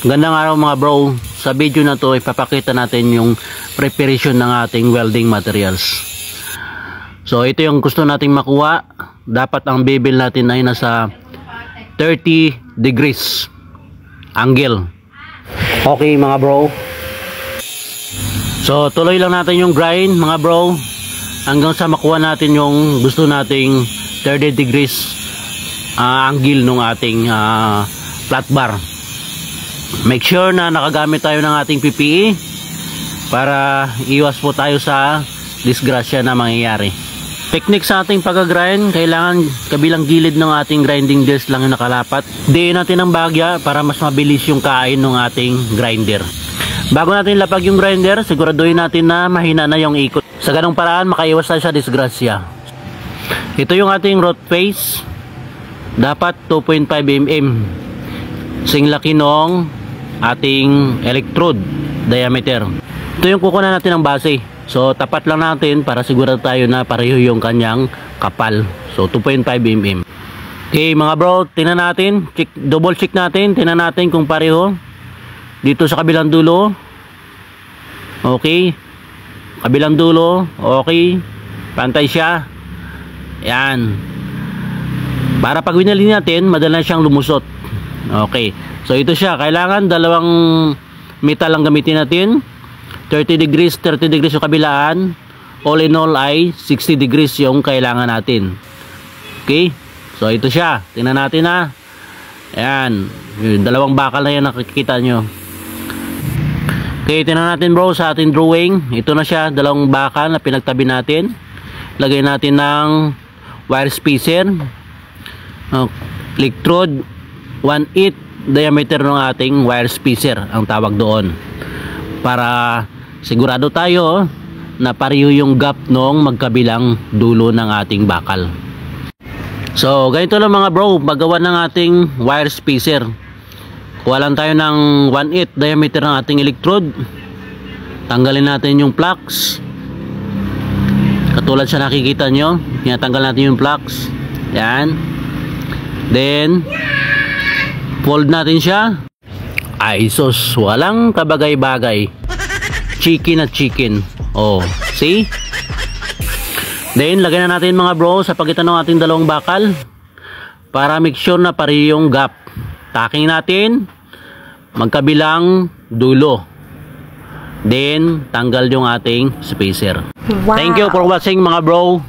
Gandang araw mga bro. Sa video na to ipapakita natin yung preparation ng ating welding materials. So ito yung gusto nating makuha. Dapat ang bevel natin ay nasa 30 degrees angle. Okay mga bro. So tuloy lang natin yung grind mga bro hanggang sa makuha natin yung gusto nating 30 degrees angle ng ating flat bar. Make sure na nakagamit tayo ng ating PPE para iwas po tayo sa disgrasya na mangyayari. Technique sa ating pag-grind, kailangan kabilang gilid ng ating grinding disc lang yung nakalapat. Diin natin ang bagya para mas mabilis yung kain ng ating grinder. Bago natin lapag yung grinder, siguraduhin natin na mahina na yung ikot. Sa ganong paraan, makaiwas tayo sa disgrasya. Ito yung ating rot face. Dapat 2.5 mm. Sing laki nung ating electrode diameter. Ito yung kukunan natin ng base. So tapat lang natin para sigurado tayo na pareho yung kanyang kapal. So 2.5 mm. Okay mga bro, tingnan natin, double check natin, tingnan natin kung pareho dito sa kabilang dulo. Okay, kabilang dulo, okay, pantay siya. Yan, para pag winali natin madali na siyang lumusot. Okay, so ito siya, kailangan dalawang metal lang gamitin natin. 30 degrees yung kabilaan. All in all ay 60 degrees yung kailangan natin. Okay, so ito siya, tingnan natin na. Ayan, yung dalawang bakal na yan nakikita nyo. Okay, tingnan natin bro sa ating drawing. Ito na siya, dalawang bakal na pinagtabi natin. Lagay natin ng wire spacer, electrode 1/8 diameter ng ating wire spacer ang tawag doon, para sigurado tayo na pareho yung gap nung magkabilang dulo ng ating bakal. So ganito lang mga bro, magawa ng ating wire spacer. Kuha lang tayo ng 1/8 diameter ng ating electrode. Tanggalin natin yung plugs. Katulad sa nakikita nyo, tinatanggal natin yung plugs. Yan. Then fold natin siya. Ay sus, walang kabagay-bagay. Chicken at chicken. Oh, see? Then lagyan na natin mga bro sa pagitan ng ating dalawang bakal para make sure na pareho yung gap. Tacking natin magkabilang dulo. Then tanggal yung ating spacer. Wow. Thank you for watching mga bro.